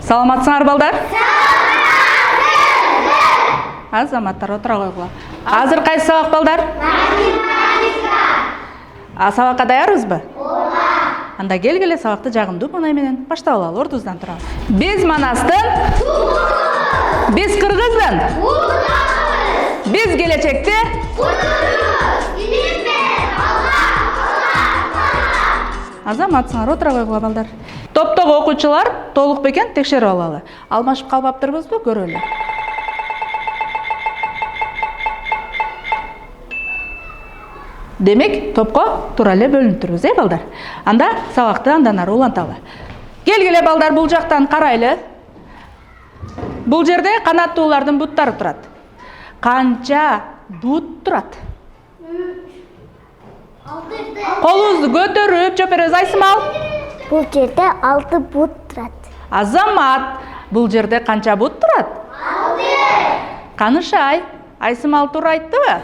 Саламатсыңар балдар? Азаматтар отура койгула. Азыр кайсы сабак балдар? Математика. Сабакка даярбызбы? Ооба. Анда келгиле сабакты жагымдуу маанай менен баштап алалы. Ордубуздан турабыз. Биз Манастын, биз Кыргыздын, биз келечекти Азаматсыңар, отура койгула балдар. Топтогу окуучулар толук бекен текшерип алалы. Алмашып калбаптырбызбы, көрөлү. Демек, топко туура эле бөлүнүп турбуз, балдар? Анда сабакты андан ары уланталы. Келгиле балдар, бул жактан карайлы. Бул жерде канаттуулардын буттары турат. Канча бут турат? Колуңузду көтөрүп жооп беребиз. Айсымал? Бул жерде 6 бут турат. Азамат, бул жерде канча бут турат? 6. Канышай, Айсымал туура айттыбы?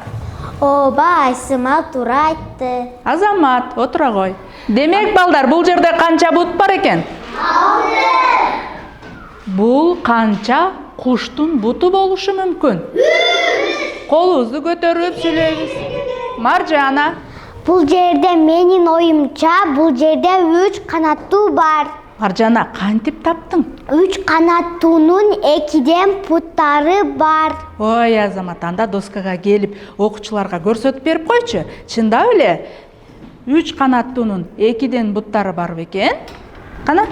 Ооба, Айсымал туура айтты. Азамат, отура кой. Демек балдар, бул жерде канча бут бар экен? 6. Бул канча куштун буту болушу мүмкүн? 3. Колуңузду көтөрүп сүйлөйбүз. Маржана? Бул жерде менин оюмча, бул жерде 3 канаттуу бар. Маржана, кантип таптың? 3 канаттуунун 2ден буттары бар. Ой, Азамат, анда доскага келип, окуучуларга көрсөтүп берип койчу. Чындап эле 3 канаттуунун 2ден буттары бар бекен? Кана?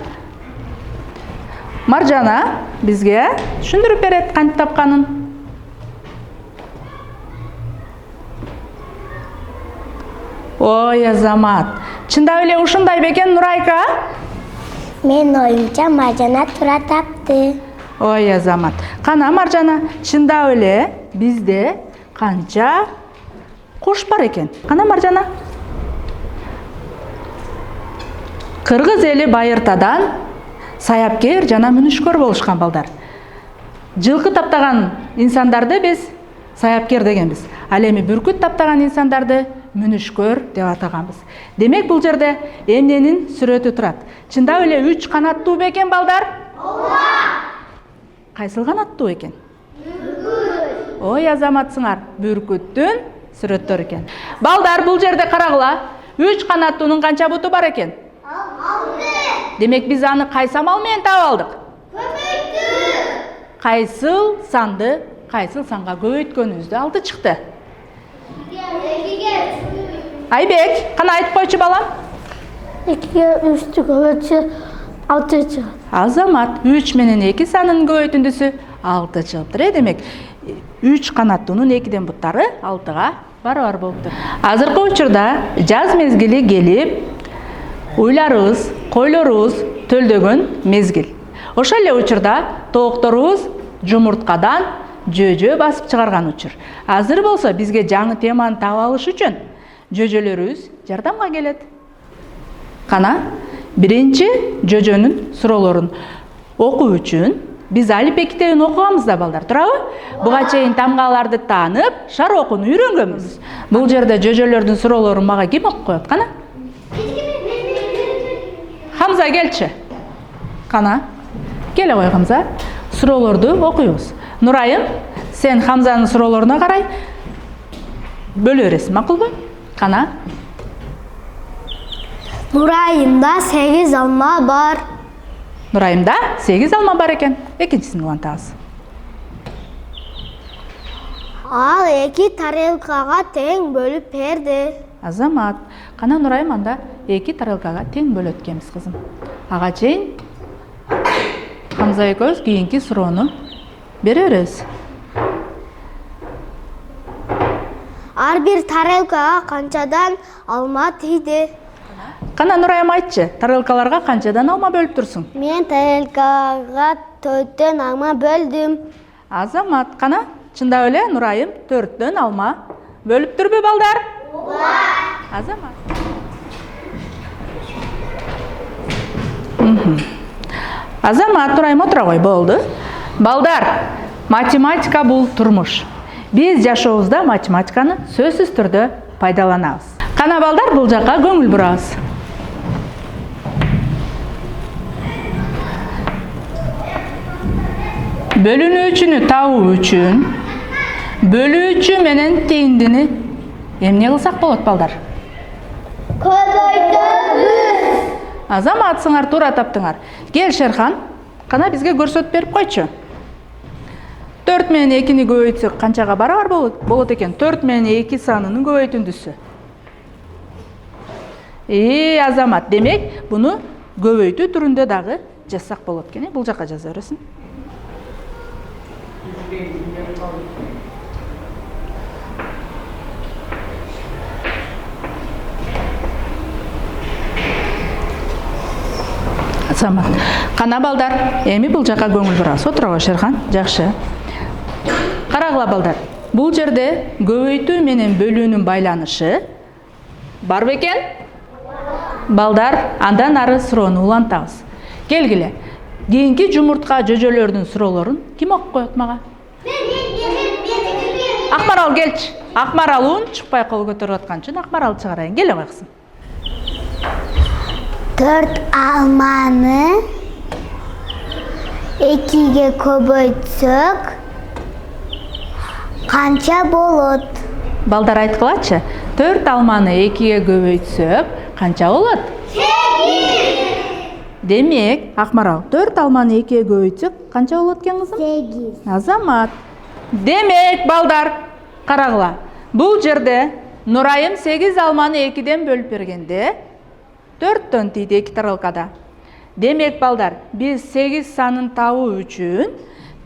Маржана бизге түшүндүрүп берет кантип тапканын. Ой, Азамат, чындап эле ушундай бекен, Нурайка? Мен оюмча Маржана туура тапты. Ой, Азамат, кана Маржана, чындап эле бизде канча куш бар экен? Кана Маржана? Кыргыз эли байыртадан саяпкер жана мүнүшкөр болушкан балдар. Жылкы таптаган инсандарды биз саяпкер дегенбиз. Ал эми бүркүт таптаган инсандарды мүнүшкөр деп атаганбыз. Демек бул жерде эмненин сүрөтү турат. Чындап эле 3 канаттуу бекен балдар? Ооба. Кайсыл канаттуу экен? Бүркүт. Ой, Азаматсыңар, бүркүттүн сүрөттөрү экен. Балдар, бул жерде карагыла. 3 канаттуунун канча буту бар экен? 6. Демек биз аны кайсы амал менен таап алдык? Көбөйттү. Кайсыл санды кайсыл санга көбөйткөнүбүздө 6 чыкты. Айбек, кана айтып койчу балам? 2-ге 3-тү көбөйтсө 6 чыгат. Азамат, 3 менен 2 санын көбөйтүндүсү 6 чыгыптыр. Демек 3 канаттуунун 2ден буттары 6га барабар болуптур. Азыркы учурда жаз мезгили келип, уйларыбыз, койлорубуз төлдөгөн мезгил. Ошол эле учурда тоокторубуз жумурткадан жөжө басып чыгарган учур. Азыр болсо бизге жаңы теманы таап алыш үчүн жөжөлөрүбүз жардамга келет. Кана, биринчи жөжөнүн суроолорун окуу үчүн биз алифбе китебин окуганбыз да балдар, туурабы? Буга чейин тамгаларды таанып, шар окууну үйрөнгөнбүз. Бул жерде жөжөлөрдүн суроолорун мага ким окуп коет? Кана? Хамза, келчи. Кана, келе кой Хамза. Суроолорду окуйбуз. Нурайым, сен Хамзанын суроолоруна карай бөлө бересиң, макулбу? Кана? Нурайымда 8 алма бар. Нурайымда 8 алма бар экен. Экинчисин улантабыз. Ал 2 тарелкага тең бөлүп берди. Азамат, кана Нурайым анда 2 тарелкага тең бөлөт экенбиз, кызым. Ага чейин Хамза экөөбүз кийинки суроону бере беребиз. Ар бир тарелкага канчадан алма тийди? Кана Нурайым айтчы, тарелкаларга канчадан алма бөлүп турсуң? Мен тарелкага 4төн алма бөлдүм. Азамат, кана чындап эле Нурайым 4төн алма бөлүп турбу балдар? Ооба. Азамат. Азамат, Нурайым отура кой, болду. Балдар, математика бул турмуш. Биз жашообузда математиканы сөзсүз түрдө пайдаланабыз. Кана балдар, бул жакка көңүл бурабыз. бөлүнүүчүнү табуу үчүн бөлүүчү менен тээңдини эмне кылсак болот балдар? Көбөйтөбүз. Азаматсыңар, туура таптыңар. Кел Шерхан, кана бизге көрсөтүп берип койчу. 4 менен 2-ни көбөйтсөк канчага барабар болот экен? 4 менен 2 санынын көбөйтүндүсү. Азамат, демек, буну көбөйтүү түрүндө дагы жазсак болот экен. Бул жакка жаза бересиң. Азамат. Кана балдар, эми бул жакка көңүл бурабыз. Отурабы Шерхан? Жакшы. Карагыла балдар. Бул жерде көбөйтүү менен бөлүүнүн байланышы бар бекен? Балдар, андан ары суроону улантабыз. Келгиле. Кийинки жумуртка жөжөлөрдүн суроолорун ким окуп коет мага? Акмарал келчи. Акмарал чыкпай кол көтөрүп аткан үчүн Акмарал чыгарайын. Келе койсун. 4 алманы 2-ге көбөйтсөк канча болот? Балдар айткылачы. 4 алманы 2-ге көбөйтсөк канча болот? 8. Демек, Акмарал, 4 алманы 2-ге көбөйтсөк канча болот экен кызым? 8. Азамат. Демек, балдар, карагыла. Бул жерде Нурайым 8 алманы 2-ден бөлүп бергенде 4төн тийди 2 таралкада. Демек, балдар, биз 8 санын табуу үчүн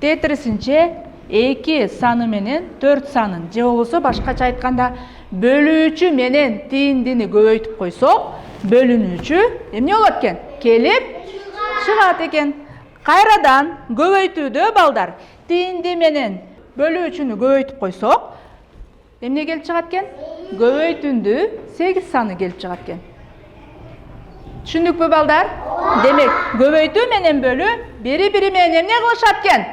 тетирисинче 2 саны менен 4 санын, же болбосо башкача айтканда бөлүүчү менен тээңдини көбөйтүп койсок, бөлүнүүчү эмне болот экен? Келип чыгат экен. Кайрадан көбөйтүүдө балдар, тээңди менен бөлүүчүнү көбөйтүп койсок, эмне келип чыгат экен? Көбөйтүндү 8 саны келип чыгат экен. Түшүндүкпү балдар? Демек, көбөйтүү менен бөлүү бири-бири менен эмне кылышат экен?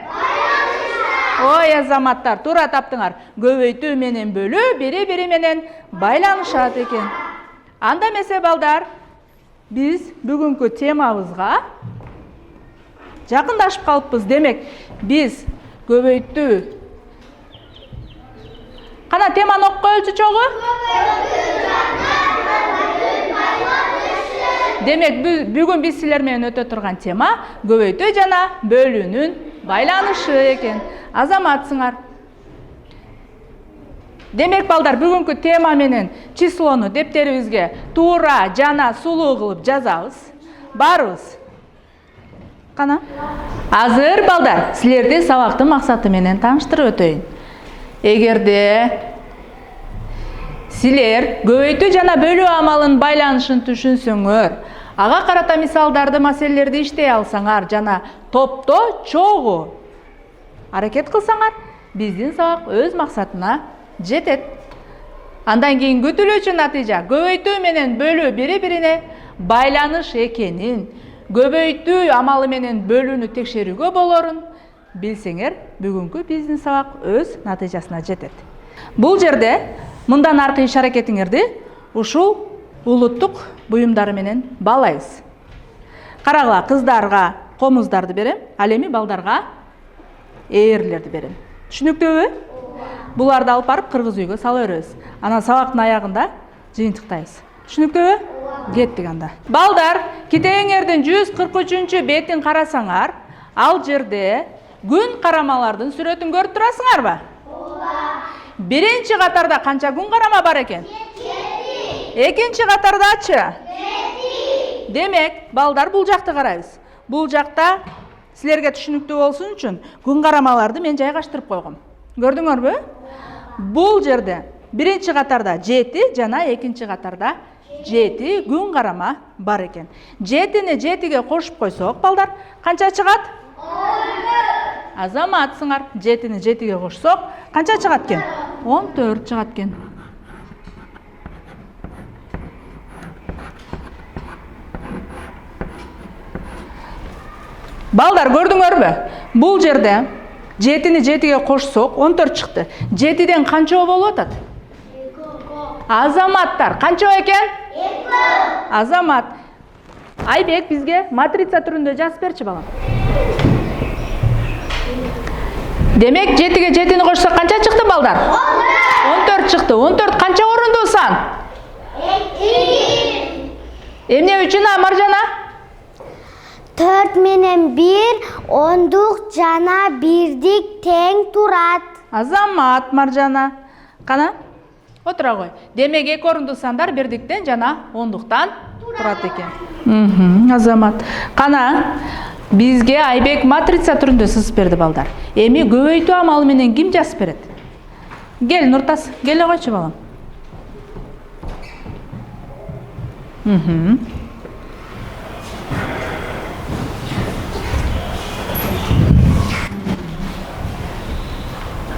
Ой, азаматтар, туура таптыңар. Көбөйтүү менен бөлүү бири-бири менен байланышат экен. Анда эмесе балдар, биз бүгүнкү темабызга жакындашып калыппыз. Демек, биз көбөйтүү. Кана теманы окуп коелучу чогуу? Демек, бүгүн биз силер менен өтө турган тема көбөйтүү жана бөлүүнүн байланышы экен. Азаматсыңар. Демек, балдар, бүгүнкү тема менен числону дептерибизге туура жана сулуу кылып жазабыз. Барыбыз. Кана? Азыр, балдар, силерди сабактын максаты менен тааныштырып өтөйүн. Эгерде силер көбөйтүү жана бөлүү амалынын байланышын түшүнсөңөр, ага карата мисалдарды, маселелерди иштей алсаңар жана топто чогуу аракет кылсаңар, биздин сабак өз максатына жетет. Андан кийин күтүлүүчү натыйжа көбөйтүү менен бөлүү бири-бирине байланыш экенин, көбөйтүү амалы менен бөлүүнү текшерүүгө болорун билсеңер, бүгүнкү биздин сабак өз натыйжасына жетет. Бул жерде мындан аркы иш аракетиңерди ушул улуттук буюмдары менен баалайбыз. Карагыла, кыздарга комуздарды берем, ал эми балдарга ээрлерди берем. Түшүнүктүүбү? Буларды алып барып кыргыз үйгө сала беребиз. Анан сабактын аягында жыйынтыктайбыз. Түшүнүктүүбү? Кеттик анда. Балдар, китебиңердин 143 бетин карасаңар, ал жерде күн карамалардын сүрөтүн көрүп турасыңарбы? Биринчи катарда канча күн карама бар экен? 7. Экинчи катардачы? 7. Демек, балдар, бул жакты карайбыз. Бул жакта силерге түшүнүктүү болсун үчүн күн карамаларды мен жайгаштырып койгом. Көрдүңөрбү? Бул жерде биринчи катарда 7 жана экинчи катарда 7 күн карама бар экен. 7-ни 7-ге кошуп койсок, балдар, канча чыгат? 14. Азаматсыңар, 7-ни 7-ге кошсок, канча чыгат экен? 14 чыгат экен. Балдар, көрдүңөрбү? Бул жерде 7-ни 7-ге кошсок 14 чыкты. 7-ден канча болуп атат? 2. Азаматтар, канча экен? 2. Азамат. Айбек бизге матрица түрүндө жазып берчи балам. Демек 7-ге 7-ни кошсок канча чыкты балдар? 14 чыкты. 14 канча орундуу сан? 2. Эмне үчүн Маржана? 4 менен 1 ондук жана бирдик тең турат. Азамат Маржана. Кана? Отура кой. Демек 2 орундуу сандар бирдиктен жана ондуктан турат экен. Азамат. Кана? Бизге Айбек матрица түрүндө сызып берди балдар. Эми көбөйтүү амалы менен ким жазып берет? Кел Нуртас, келе койчу балам.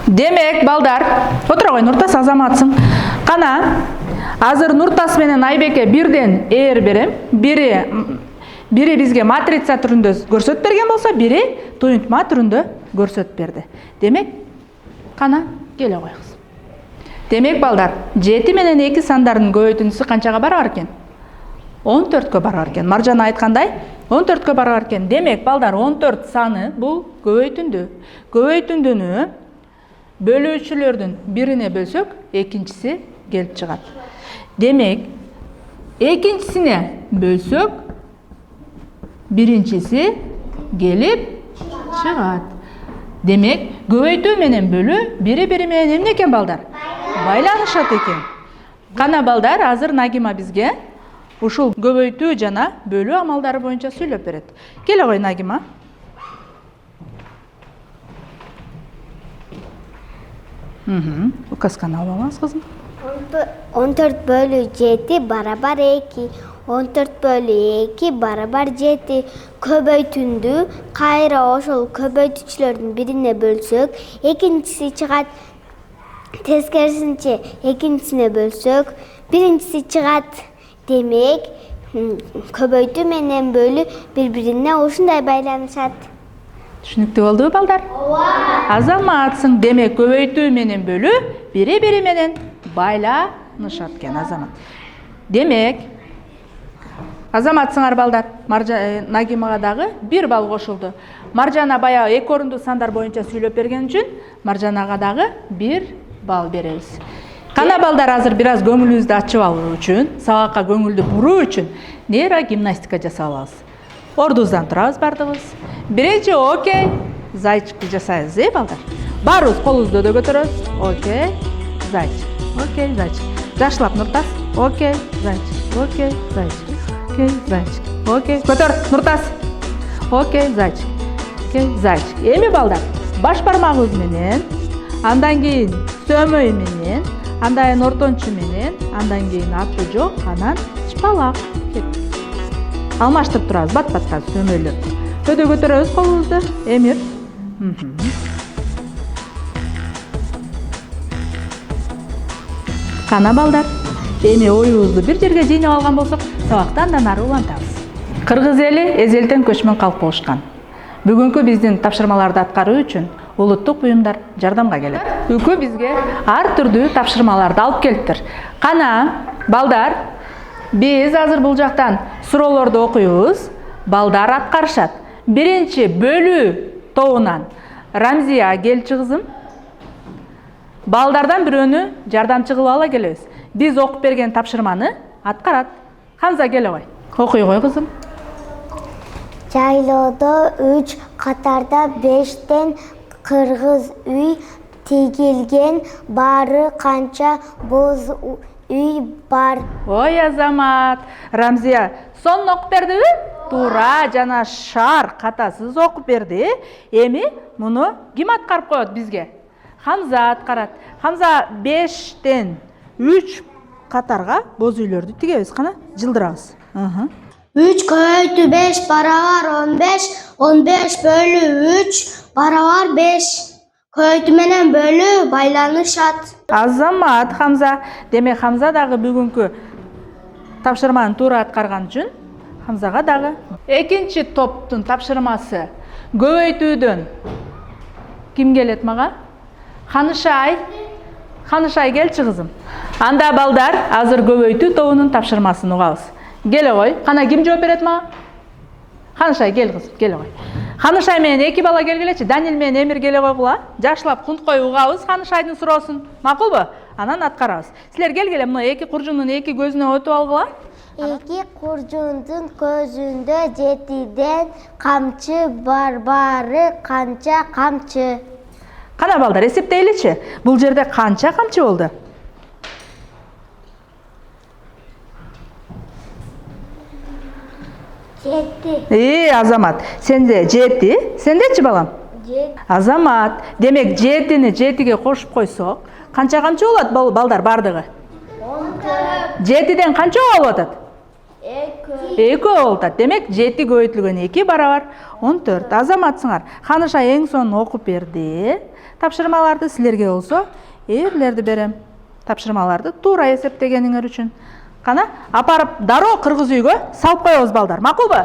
Демек балдар, отура кой Нуртас, Азаматсың. Кана, азыр Нуртас менен Айбекке бирден ээр берем. Бири бизге матрица түрүндө көрсөтүп берген болсо, бири туюнтма түрүндө көрсөтүп берди. Демек, кана келе койгуз. Демек балдар, 7 менен 2 сандарынын көбөйтүүнүсү канчага барабар экен? 14-кө барабар экен. Маржана айткандай, 14-кө барабар экен. Демек балдар, 14 саны бул көбөйтүндү. Көбөйтүндүнү бөлүүчүлөрдүн бирине бөлсөк, экинчиси келип чыгат. Демек, экинчисине бөлсөк, биринчиси келип чыгат. Демек, көбөйтүү менен бөлүү бири-бири менен эмне экен балдар? Байланышат экен. Кана балдар, азыр Нагима бизге ушул көбөйтүү жана бөлүү амалдары боюнча сүйлөп берет. Келе кой Нагима. Указканы алып алыңыз кызым. 14 бөлүү 7 барабар 2. 14 бөлүү 2 барабар 7. Көбөйтүндү кайра ошол көбөйтүүчүлөрдүн бирине бөлсөк, экинчиси чыгат. Тескерисинче экинчисине бөлсөк, биринчиси чыгат. Демек, көбөйтүү менен бөлүү бири-бирине ушундай байланышат. Түшүнүктүү болдубу балдар? Азаматсың. Демек, көбөйтүү менен бөлүү бири-бири менен байланышат экен, Азамат. Демек, Азаматсыңар балдар. Нагимага дагы 1 балл кошулду. Маржана баягы 2 орундуу сандар боюнча сүйлөп берген үчүн Маржанага дагы 1 балл беребиз. Кана балдар, азыр бир аз көңүлүбүздү ачып алуу үчүн, сабакка көңүлдү буруу үчүн нейрогимнастика жасап алабыз. Ордубуздан турабыз бардыгыбыз. Биринчи окей, зайчикти жасайбыз, балдар. Баарыбыз колубузду да көтөрөбүз. Окей, зайчик. Окей, зайчик. Жакшылап Нуртас. Окей, зайчик. Окей, зайчик. Окей, зайчик. Окей, көтөр Нуртас. Окей, зайчик. Окей, зайчик. Эми балдар, баш бармагыбыз менен, андан кийин сөмөй менен, андан кийин ортончу менен, андан кийин аты жок, анан чыпалак. Алмаштырып турабыз, бат-баттан сөмөйлөрдү. Төдө көтөрөбүз колубузду. Эмир. Кана балдар, эми оюбузду бир жерге жыйнап алган болсок, сабакты андан ары улантабыз. Кыргыз эли эзелтен көчмөн калп болушкан. Бүгүнкү биздин тапшырмаларды аткаруу үчүн улуттук буюмдар жардамга келет. Үкү бизге ар түрдүү тапшырмаларды алып келиптир. Кана балдар, биз азыр бул жактан суроолорду окуйбуз. Балдар аткарышат. Биринчи бөлүү тобунан Рамзия келчи кызым. Балдардан бирөөнү жардамчы кылып ала келебиз. Биз окуп берген тапшырманы аткарат. Хамза келе кой. Окуй кой кызым. Жайлоодо 3 катарда 5тен кыргыз үй тигилген, баары канча боз үй бар? Ой, Азамат. Рамзия, сонун окуп бердиби? Туура жана шар катасыз окуп берди. Эми муну ким аткарып коет бизге? Хамза аткарат. Хамза 5тен 3 катарга боз үйлөрдү тигебиз. Кана жылдырабыз. 3 көбөйтүү 5 барабар 15. 15 бөлүү 3 барабар 5. Көбөйтүү менен бөлүү байланышат. Азамат, Хамза. Демек Хамза дагы бүгүнкү тапшырманы туура аткарган үчүн Хамзага дагы. Экинчи топтун тапшырмасы көбөйтүүдөн ким келет мага? Ханышай. Ханышай келчи кызым. Анда балдар, азыр көбөйтүү тобунун тапшырмасын угабыз. Келе кой. Кана ким жооп берет мага? Ханышай кел кызым, келе кой. Ханышай менен эки бала келгилечи. Данил менен Эмир келе койгула. Жашылап кунткой угабыз Ханышайдын суроосун. Макулбу? Анан аткарабыз. Силер келгиле, мына эки куржундун эки көзүнө өтүп алгыла. Эки куржундун көзүндө жетиден камчы бар, бары канча камчы? Кана балдар, эсептейличи. Бул жерде канча камчы болду? Жети. Азамат, сенде жети, сендечи балам? Жети. Азамат, демек жетини жетиге кошуп койсок, канча камчы болот балдар бардыгы? 14. Жетиден канча болуп атат? 2. 2 болуп атат. Демек жети көбөйтүлгөн 2 барабар 14. Азаматсыңар. Ханышай эң сонун окуп берди. Тапшырмаларды силерге болсо, эрлерди берем. Тапшырмаларды туура эсептегениңер үчүн. Кана, апарып дароо кыргыз үйгө салып коебуз балдар. Макулбу?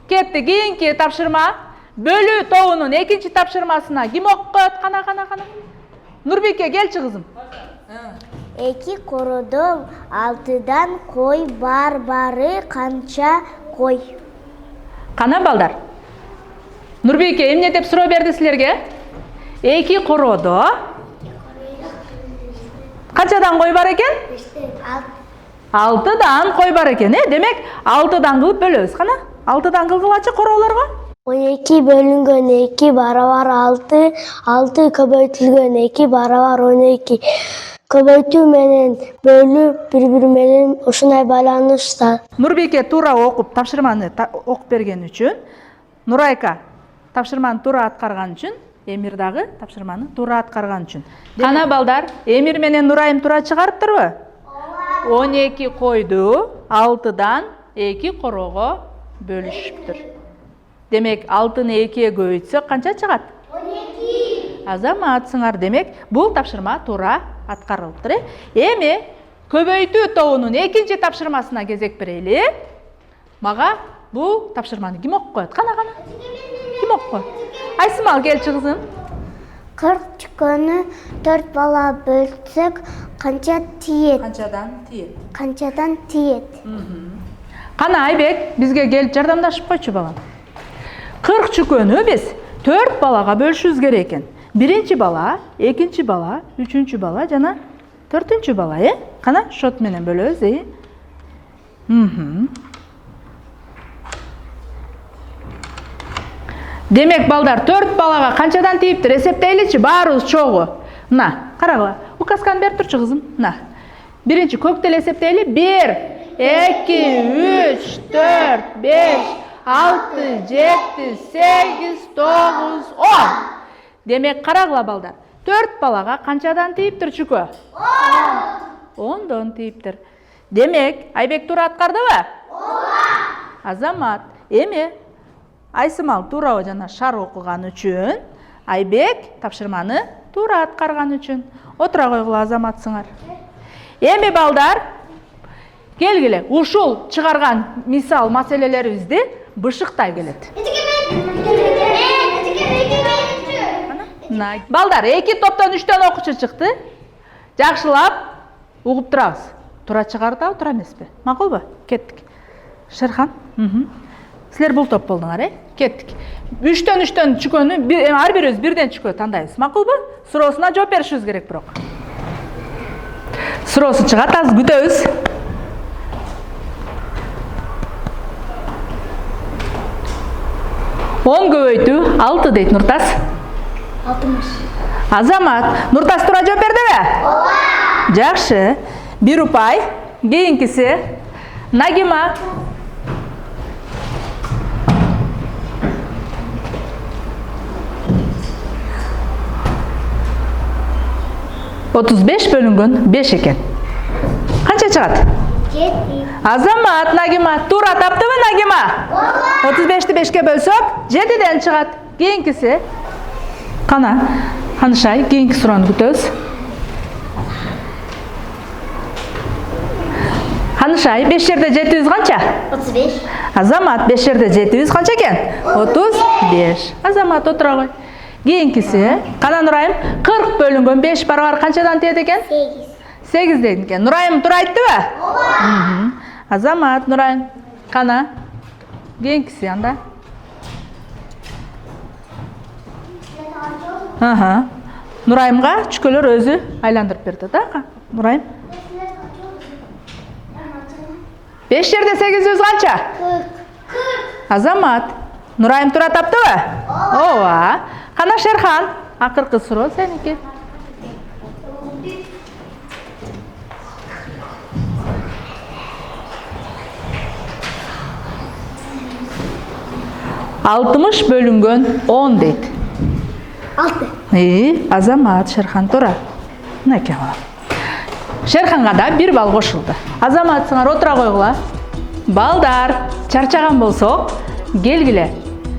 Кетти. Кийинки тапшырма бөлүү тобунун экинчи тапшырмасына ким окуп коет? Кана. Нурбике, келчи кызым. Эки короодо 6дан кой бар, бары канча кой? Кана балдар? Нурбике эмне деп суроо берди силерге? Эки короодо канчадан кой бар экен? 6дан кой бар экен, Демек 6дан кылып бөлөбүз. Кана? 6дан кылгылачы короолорго? 12 бөлүнгөн 2 барабар 6, 6 көбөйтүлгөн 2 барабар 12. Көбөйтүү менен бөлүү бири-бири менен ушундай байланышта. Нурбике туура окуп тапшырманы окуп берген үчүн, Нурайка тапшырманы туура аткарган үчүн, Эмир дагы тапшырманы туура аткарган үчүн. Кана балдар, Эмир менен Нурайым туура чыгарыптырбы? 12 койду 6дан 2 короого бөлүшүптүр. Демек 6-ны 2-ге көбөйтсөк канча чыгат? 12. Азаматсыңар, демек бул тапшырма туура аткарылыптыр. Эми көбөйтүү тобунун экинчи тапшырмасына кезек берели. Мага бул тапшырманы ким окуп коет? Кана. Ким окуп коет? Айсымал, келчи кызым. 40 чүкөнү 4 бала бөлсөк канча тиет? Канчадан тиет? Кана Айбек, бизге келип жардамдашып койчу балам. 40 чүкөнү биз 4 балага бөлүшүбүз керек экен. Биринчи бала, экинчи бала, үчүнчү бала жана 4-чү бала, Кана шот менен бөлөбүз, Демек балдар 4 балага канчадан тийиптир? Эсептейличи, баарыбыз чогуу. Мына, карагыла. Указканы берип турчу кызым. Мына. Биринчи көктел эсептейли. 1, 2, 3, 4, 5, 6, 7, 8, 9, 10. Демек карагыла балдар. 4 балага канчадан тийиптир чүкө? 10дон тийиптир. Демек Айбек туура аткардыбы? Азамат, эми Айсымал туура жана шар окуган үчүн, Айбек тапшырманы туура аткарган үчүн. Отура койгула, Азаматсыңар. Эми балдар, келгиле, ушул чыгарган мисал маселелерибизди бышыктай келет. Балдар, 2 топтон 3төн окуучу чыкты. Жакшылап угуп турабыз. Туура чыгардыбы, туура эмеспи? Макулбу? Кеттик. Шерхан. Силер бул топ болдуңар, Кеттик. 3төн чүкөнү ар бирибиз бирден чүкө тандайбыз. Макулбу? Суроосуна жооп беришибиз керек бирок. Суроосу чыгат, аз күтөбүз. Он көбөйтүү 6 дейт Нуртас. 60. Азамат, Нуртас туура жооп бердиби? Жакшы. 1 упай. Кийинкиси Нагима. 35 бөлүнгөн 5 экен. Канча чыгат? 7. Азамат, Нагима туура таптыбы, Нагима? 35-ти 5ке бөлсөк 7ден чыгат. Кийинкиси Кана, Ханышай, кийинки суроону күтөбүз. Ханышай, 5 жерде 700 канча? 35. Азамат, 5 жерде 700 канча экен? 35. Азамат, отура кой. Кийинкиси Кана, Нурайым, 40 бөлүнгөн 5 барабар канчадан тиет экен? 8. 8 дейт экен. Нурайым туура айттыбы? Азамат, Нурайым, Кана. Кийинкиси анда. Нурайымга чүкөлөр өзү айландырып берди да. Нурайым. 5 жерде 800 канча? 40. Азамат. Нурайым туура таптыбы? Ооба. Кана Шерхан, акыркы суроо сеники. Алтымыш бөлүнгөн 10 дейт. 6. Азамат, Шерхан туура. Мынакей балам. Шерханга да 1 балл кошулду. Азамат, сыңар отура койгула. Балдар, чарчаган болсок, келгиле.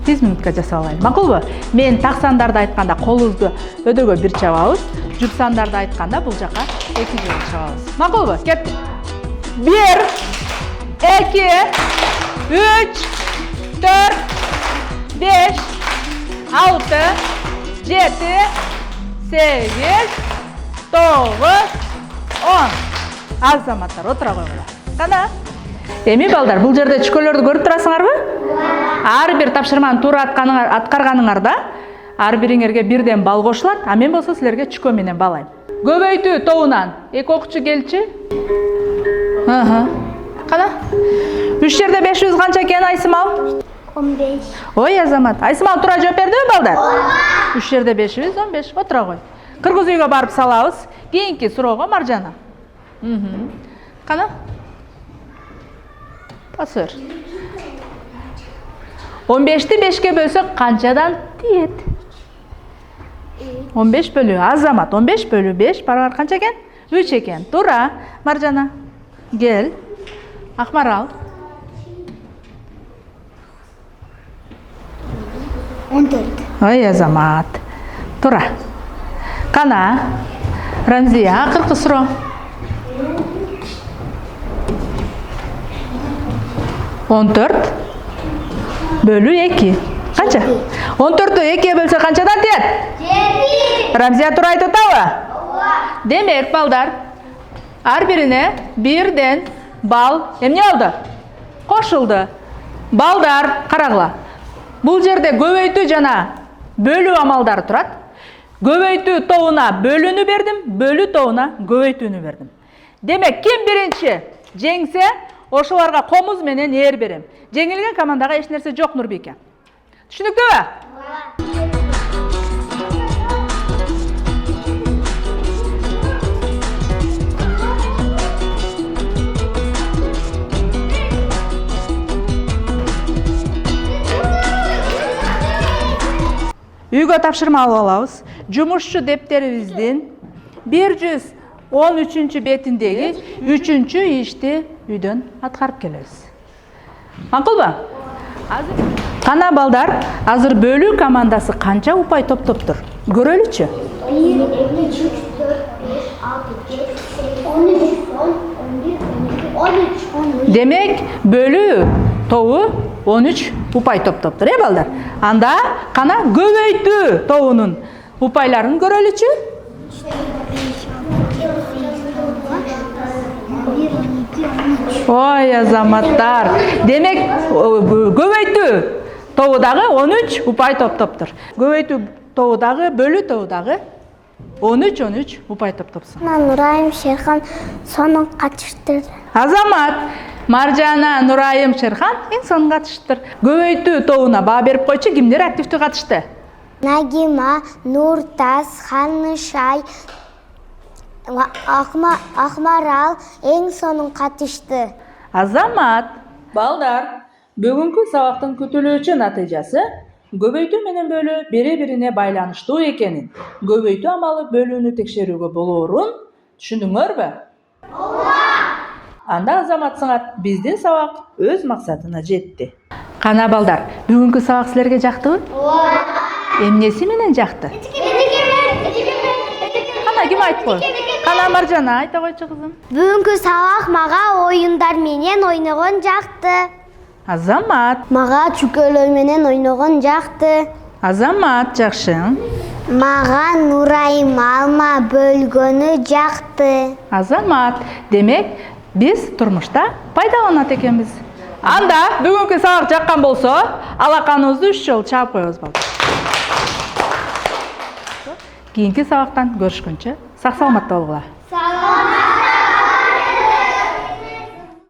1 минутка жасап алайын. Макулбу? Мен так сандарды айтканда колубузду өдөгө 1 чабабыз, жүк сандарды айтканда бул жака 2 жолу чабабыз. Макулбу? Кеттик. 1, 2, 3, 4, 5, 6, 7, 8, 9, 10. Азаматтар отура койгула. Кана? Эми балдар, бул жерде чүкөлөрдү көрүп турасыңарбы? Ар бир тапшырманы туура аткарганыңарда ар бириңерге 1ден балл кошулат, а мен болсо силерге чүкө менен балайм. Көбөйтүү тобунан 2 окуучу келчи. Кана? 3 жерде 500 канча экен Айсымал? 15. Ой, Азамат, Айсымал туура жооп бердиби балдар? 3 жерде 500, 15. Отура кой. Кыргыз үйгө барып салабыз. Кийинки суроого Маржана. Кана? Пасыр. 15-ти 5ке бөлсөк канчадан тиет? 15 бөлүү Азамат, 15 бөлүү 5 барабар канча экен? 3 экен. Туура. Маржана, кел. Акмарал. 14. Ой, Азамат. Туура. Кана? Рамзия, акыркы суроо. 14 бөлүү 2. Канча? 14-тү 2-ге бөлсө канчадан тиет? 7. Рамзия туура айтып атабы? Ооба. Демек, балдар, ар бирине 1ден балл эмне болду? Кошулду. Балдар, карагыла. Бул жерде көбөйтүү жана бөлүү амалдары турат. Көбөйтүү тобуна бөлүүнү бердим, бөлүү тобуна көбөйтүүнү бердим. Демек, ким биринчи жеңсе, ошолорго комуз менен ээр берем. Жеңилген командага эч нерсе жок, Нурбике. Түшүнүктүбү? Үйгө тапшырма алып алабыз. Жумушчу дептерибиздин 113 бетиндеги 3-чү ишти үйдөн аткарып келебиз. Макулбу? Кана балдар, азыр бөлүү командасы канча упай топтоптур? Көрөлүчү. 1, 2, 3, 4, 5, 6, 7, 8, 9, 10, 11, 12, 13. Демек, бөлүү тобу 13 упай топтоптур, балдар? Анда кана көбөйтүү тобунун упайларын көрөлүчү? Ой, Азаматтар. Демек, көбөйтүү тобу дагы 13 упай топтоптур. Көбөйтүү тобу дагы, бөлүү тобу дагы 13 упай топтопсун. Нурайым, Шерхан сонун катыштыр. Азамат, Маржана, Нурайым, Шерхан эң сонун катыштыр. Көбөйтүү тобуна баа берип койчу, кимдер активдүү катышты? Нагима, Нуртас, Ханышай, Акмарал эң сонун катышты. Азамат, балдар, бүгүнкү сабактын күтүлүүчү натыйжасы көбөйтүү менен бөлүү бири-бирине байланыштуу экенин, көбөйтүү амалы бөлүүнү текшерүүгө болоорун түшүндүңөрбү? Ооба. Анда Азамат сыңар, биздин сабак өз максатына жетти. Кана балдар, бүгүнкү сабак силерге жактыбы? Ооба. Эмнеси менен жакты? Кана ким айтып кой? Кана Маржана айта койчу кызым. Бүгүнкү сабак мага оюндар менен ойногон жакты. Азамат. Мага чүкөлөр менен ойногон жакты. Азамат, жакшы. Мага Нурайым алма бөлгөнү жакты. Азамат, демек биз турмушта пайдаланат экенбиз. Анда бүгүнкү сабак жаккан болсо, алаканыбызды 3 жолу чаап коебуз балдар. Кийинки сабактан көрүшкөнчө сак саламатта болгула.